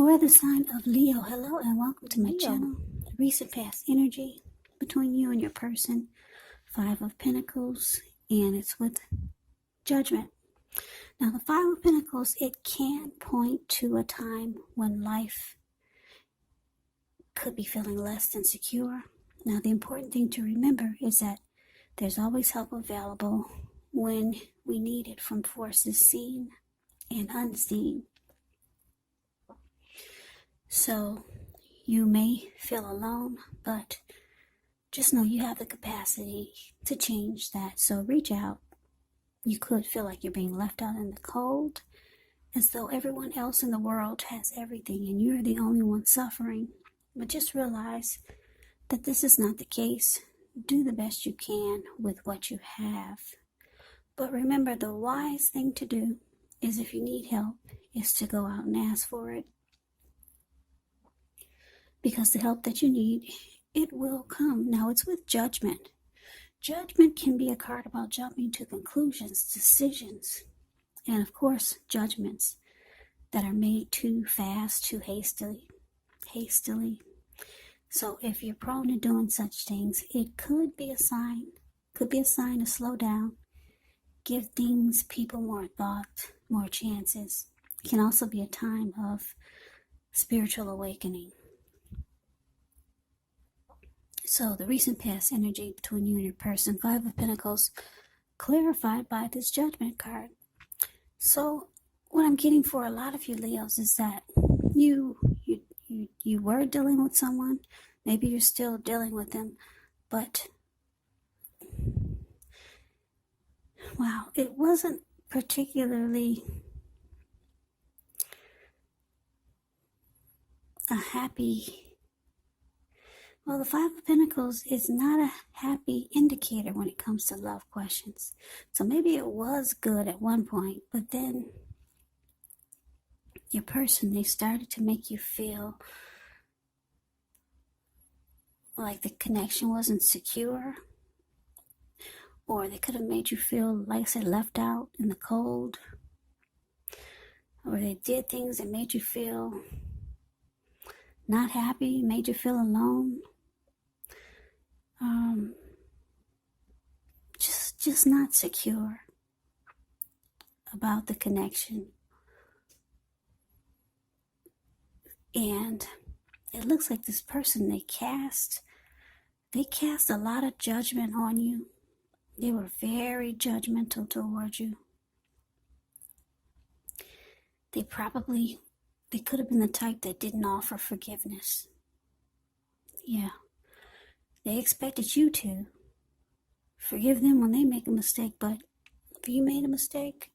For the sign of Leo, hello and welcome to my channel. Recent past energy between you and your person. 5 of Pentacles, and it's with Judgment. Now the 5 of Pentacles, it can point to a time when life could be feeling less than secure. Now the important thing to remember is that there's always help available when we need it from forces seen and unseen. So you may feel alone, but just know you have the capacity to change that. So reach out. You could feel like you're being left out in the cold, as though everyone else in the world has everything and you're the only one suffering. But just realize that this is not the case. Do the best you can with what you have. But remember, the wise thing to do is, if you need help, is to go out and ask for it. Because the help that you need, it will come. Now it's with Judgment. Judgment can be a card about jumping to conclusions, decisions, and of course, judgments that are made too fast, too hastily. So if you're prone to doing such things, it could be a sign. To slow down, give things, people more thought, more chances. It can also be a time of spiritual awakening. So the recent past energy between you and your person, 5 of Pentacles, clarified by this Judgment card. So what I'm getting for a lot of you Leos is that you were dealing with someone. Maybe you're still dealing with them, but wow, it wasn't particularly a happy. Well, the 5 of Pentacles is not a happy indicator when it comes to love questions. So maybe it was good at one point, but then your person, they started to make you feel like the connection wasn't secure. Or they could have made you feel, like I said, left out in the cold. Or they did things that made you feel not happy, made you feel alone. Just not secure about the connection. And it looks like this person, they cast a lot of judgment on you. They were very judgmental towards you. They could have been the type that didn't offer forgiveness. Yeah. They expected you to forgive them when they make a mistake, but if you made a mistake,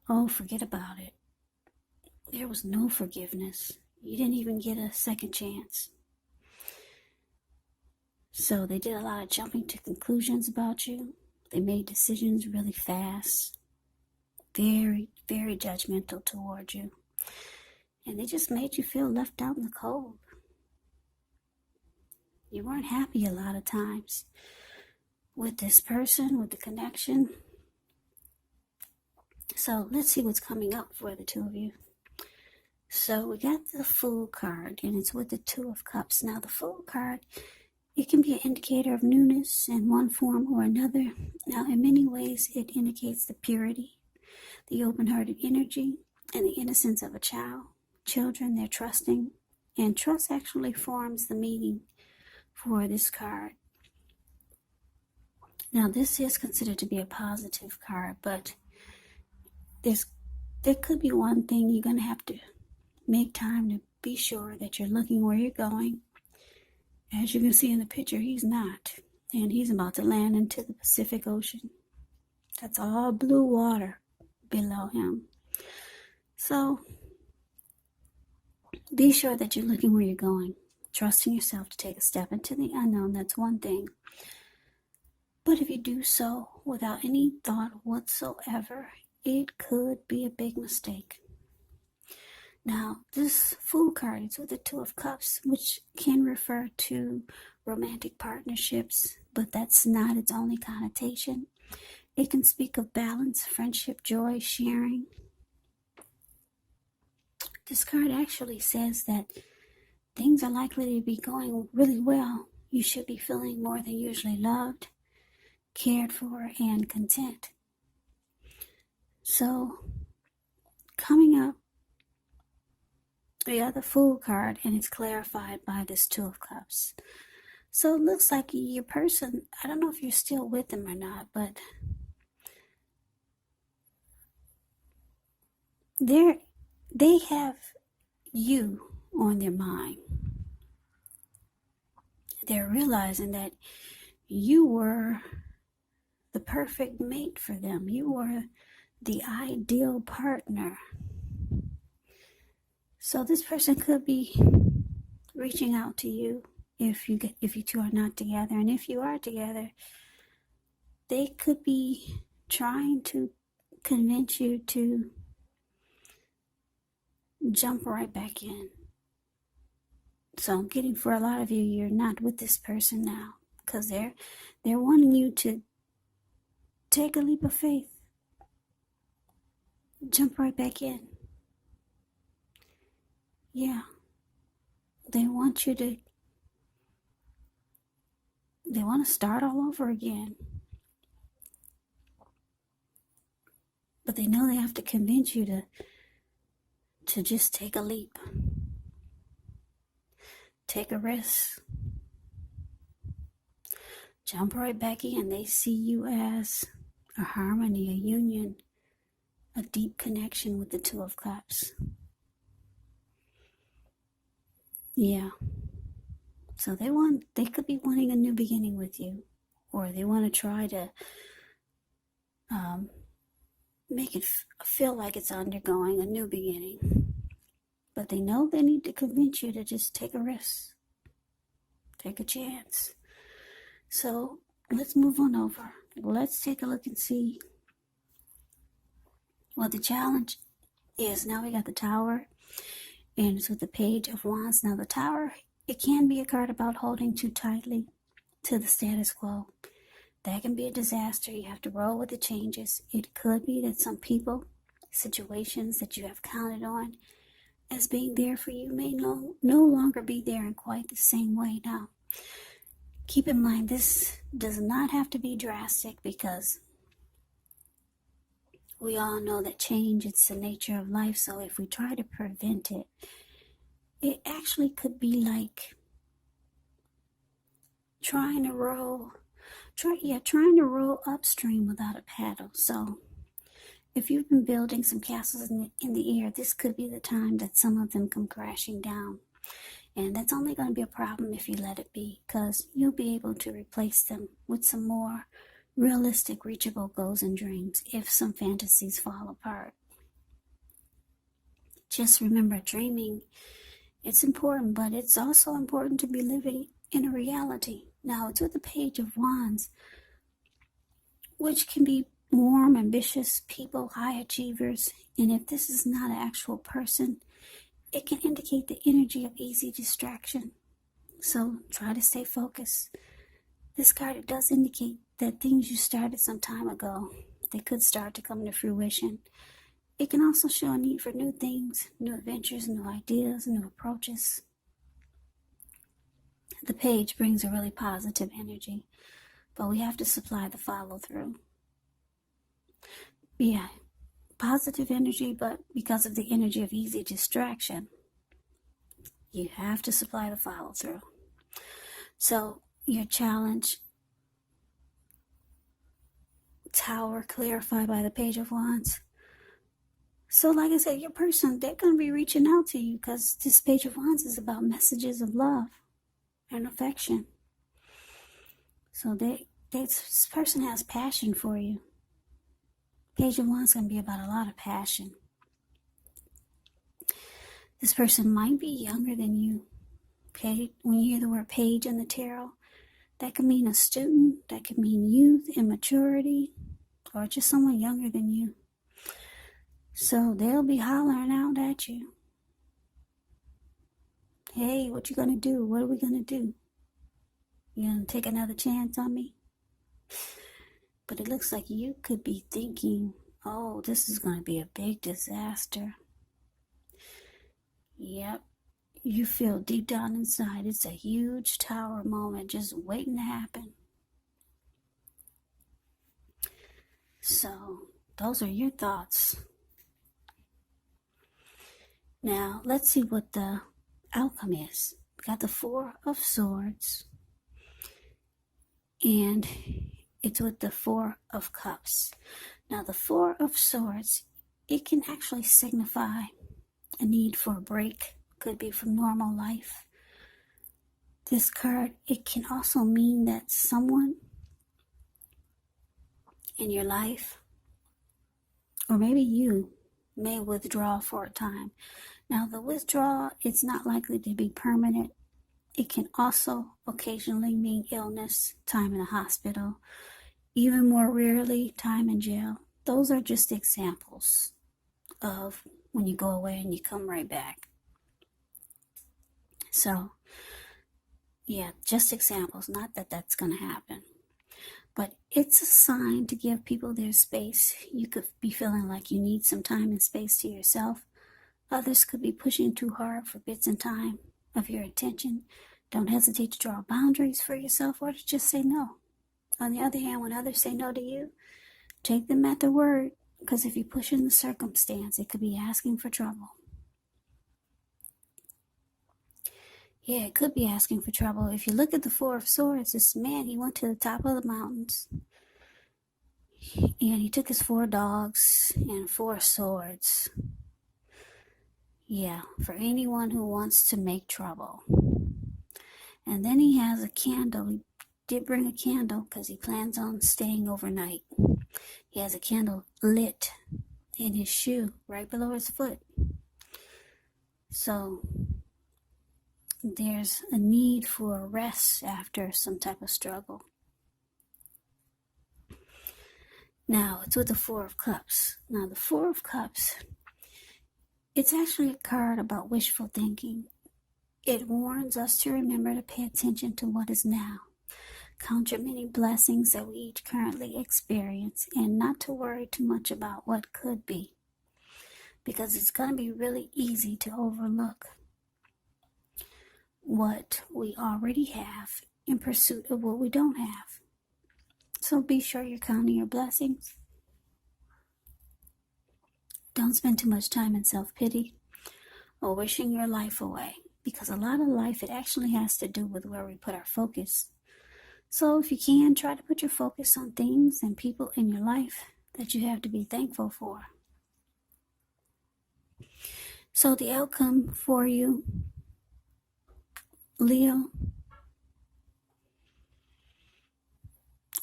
oh, forget about it. There was no forgiveness. You didn't even get a second chance. So they did a lot of jumping to conclusions about you. They made decisions really fast. Very, very judgmental towards you. And they just made you feel left out in the cold. You weren't happy a lot of times with this person, with the connection. So let's see what's coming up for the two of you. So we got the Fool card, and it's with the 2 of Cups. Now the Fool card, it can be an indicator of newness in one form or another. Now in many ways it indicates the purity, the open-hearted energy, and the innocence of a child. Children, they're trusting, and trust actually forms the meaning for this card. Now this is considered to be a positive card, but there could be one thing you're going to have to make time to be sure that you're looking where you're going. As you can see in the picture, he's not, and he's about to land into the Pacific Ocean. That's all blue water below him. So be sure that you're looking where you're going, trusting yourself to take a step into the unknown. That's one thing. But if you do so without any thought whatsoever, it could be a big mistake. Now, this Fool card is with the 2 of Cups, which can refer to romantic partnerships, but that's not its only connotation. It can speak of balance, friendship, joy, sharing. This card actually says that things are likely to be going really well. You should be feeling more than usually loved, cared for, and content. So, coming up, we got the Fool card, and it's clarified by this Two of Cups. So it looks like your person, I don't know if you're still with them or not, but they have you on their mind. They're realizing that you were the perfect mate for them. You were the ideal partner. So this person could be reaching out to you if you two are not together, and if you are together, they could be trying to convince you to jump right back in. So I'm getting, for a lot of you, you're not with this person now because they're wanting you to take a leap of faith, jump right back in. Yeah, they want to start all over again, but they know they have to convince you to just take a leap, take a risk, jump right back in. They see you as a harmony, a union, a deep connection with the Two of Cups. Yeah. So they could be wanting a new beginning with you, or they want to try to make it feel like it's undergoing a new beginning. But they know they need to convince you to just take a risk, take a chance. So let's move on over. Let's take a look and see what the challenge is. Now we got the Tower, and it's with the Page of Wands. Now the Tower, it can be a card about holding too tightly to the status quo. That can be a disaster. You have to roll with the changes. It could be that some people, situations that you have counted on as being there for you may no longer be there in quite the same way now. Keep in mind, this does not have to be drastic, because we all know that change, it's the nature of life. So if we try to prevent it, it actually could be like trying to roll upstream without a paddle. So if you've been building some castles in the air, this could be the time that some of them come crashing down. And that's only going to be a problem if you let it be, because you'll be able to replace them with some more realistic, reachable goals and dreams if some fantasies fall apart. Just remember, dreaming, it's important, but it's also important to be living in a reality. Now, it's with the Page of Wands, which can be warm, ambitious people, high achievers. And if this is not an actual person, it can indicate the energy of easy distraction. So try to stay focused. This card, it does indicate that things you started some time ago, they could start to come to fruition. It can also show a need for new things, new adventures, new ideas, new approaches. The Page brings a really positive energy, but we have to supply the follow through. Yeah, positive energy, but because of the energy of easy distraction, you have to supply the follow through. So your challenge, Tower, clarified by the Page of Wands. So like I said, your person, they're going to be reaching out to you, because this Page of Wands is about messages of love and affection. So this person has passion for you. Page of Wands is going to be about a lot of passion. This person might be younger than you. Okay, when you hear the word page in the tarot, that could mean a student, that could mean youth, immaturity, or just someone younger than you. So they'll be hollering out at you. Hey, what you gonna do? What are we gonna do? You gonna take another chance on me? But it looks like you could be thinking, oh, this is gonna be a big disaster. Yep. You feel deep down inside it's a huge tower moment just waiting to happen. So, those are your thoughts. Now, let's see what the outcome is. We got the Four of Swords, and it's with the Four of Cups. Now, the Four of Swords, it can actually signify a need for a break. Could be from normal life. This card, it can also mean that someone in your life, or maybe you, may withdraw for a time. Now, the withdrawal, it's not likely to be permanent. It can also occasionally mean illness, time in a hospital, even more rarely, time in jail. Those are just examples of when you go away and you come right back. So, yeah, just examples, not that that's going to happen. But it's a sign to give people their space. You could be feeling like you need some time and space to yourself. Others could be pushing too hard for bits and time of your attention. Don't hesitate to draw boundaries for yourself or to just say no. On the other hand, when others say no to you, take them at their word, because if you push in the circumstance, it could be asking for trouble. Yeah, it could be asking for trouble. If you look at the Four of Swords, this man, he went to the top of the mountains, and he took his 4 dogs and 4 swords. Yeah, for anyone who wants to make trouble. And then he has a candle. He did bring a candle because he plans on staying overnight. He has a candle lit in his shoe right below his foot. So there's a need for a rest after some type of struggle. Now, it's with the Four of Cups. Now, the Four of Cups, it's actually a card about wishful thinking. It warns us to remember to pay attention to what is now. Count your many blessings that we each currently experience, and not to worry too much about what could be, because it's going to be really easy to overlook what we already have in pursuit of what we don't have. So be sure you're counting your blessings. Don't spend too much time in self-pity or wishing your life away, because a lot of life, it actually has to do with where we put our focus. So if you can, try to put your focus on things and people in your life that you have to be thankful for. So the outcome for you, Leo,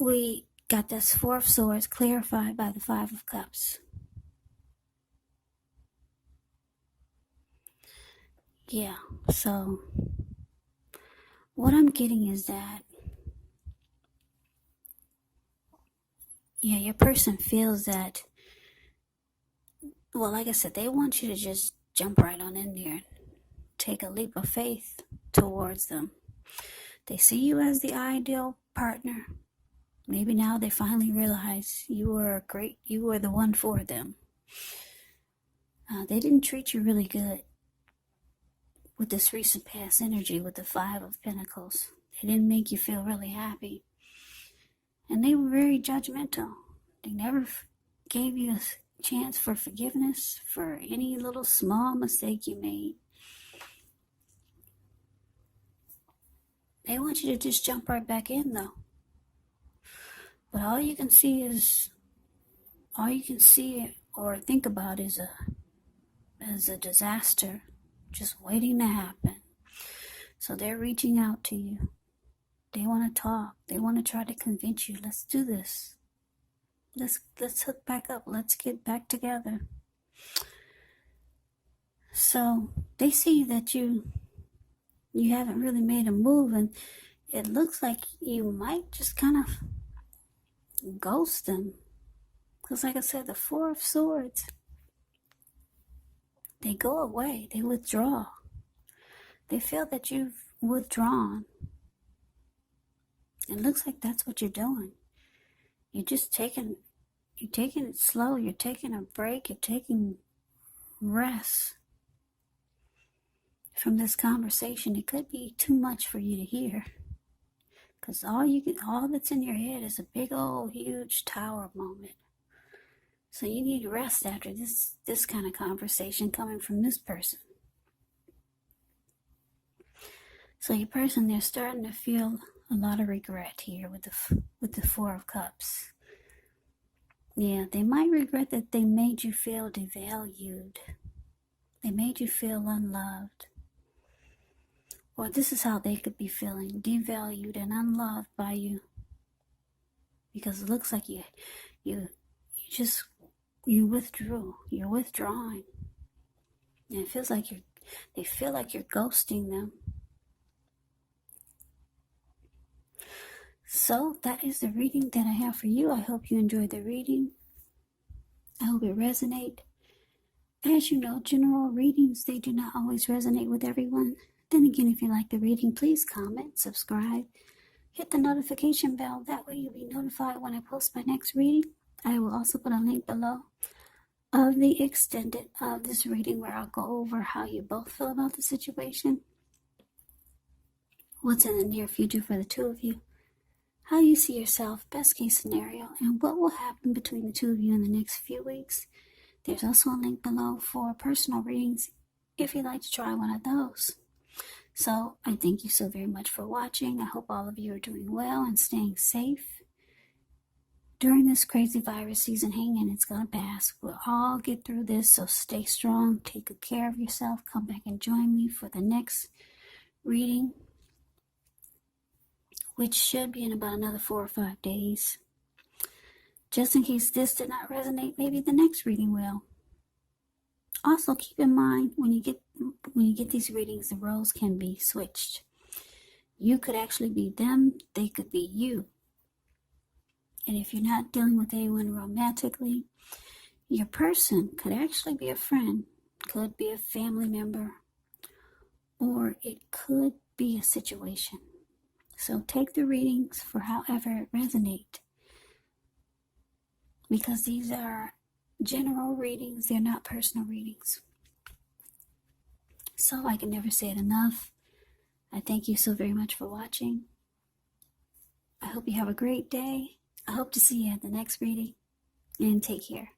we got this Four of Swords clarified by the Five of Cups. Yeah, so what I'm getting is that, yeah, your person feels that, well, like I said, they want you to just jump right on in there, take a leap of faith towards them. They see you as the ideal partner. Maybe now they finally realize you were the one for them. They didn't treat you really good with this recent past energy with the Five of Pentacles. They didn't make you feel really happy. And they were very judgmental. They never gave you a chance for forgiveness for any little small mistake you made. They want you to just jump right back in, though. But all you can see or think about is a disaster just waiting to happen. So they're reaching out to you. They want to talk. They want to try to convince you, let's do this. Let's hook back up. Let's get back together. So they see that you haven't really made a move, and it looks like you might just kind of ghost them. Because like I said, the Four of Swords, they go away. They withdraw. They feel that you've withdrawn. It looks like that's what you're doing. You're taking it slow. You're taking a break. You're taking rest. from this conversation, it could be too much for you to hear. Because all that's in your head is a big old huge tower moment. So you need rest after this kind of conversation coming from this person. So your person, they're starting to feel a lot of regret here with the Four of Cups. Yeah, they might regret that they made you feel devalued. They made you feel unloved. Or this is how they could be feeling, devalued and unloved by you. Because it looks like you withdrew. You're withdrawing. And it feels like they feel like you're ghosting them. So that is the reading that I have for you. I hope you enjoyed the reading. I hope it resonated. As you know, general readings, they do not always resonate with everyone. Then again, if you like the reading, please comment, subscribe, hit the notification bell. That way you'll be notified when I post my next reading. I will also put a link below of the extended of this reading where I'll go over how you both feel about the situation, what's in the near future for the two of you, how you see yourself, best case scenario, and what will happen between the two of you in the next few weeks. There's also a link below for personal readings if you'd like to try one of those. So I thank you so very much for watching. I hope all of you are doing well and staying safe during this crazy virus season. Hang in, it's going to pass. We'll all get through this, so stay strong, take good care of yourself. Come back and join me for the next reading, which should be in about another 4 or 5 days. Just in case this did not resonate, maybe the next reading will. Also, keep in mind when you get these readings, the roles can be switched. You could actually be them, they could be you. And if you're not dealing with anyone romantically, your person could actually be a friend, could be a family member, or it could be a situation. So take the readings for however it resonates. Because these are general readings, they're not personal readings. So I can never say it enough. I thank you so very much for watching. I hope you have a great day. I hope to see you at the next reading, and take care.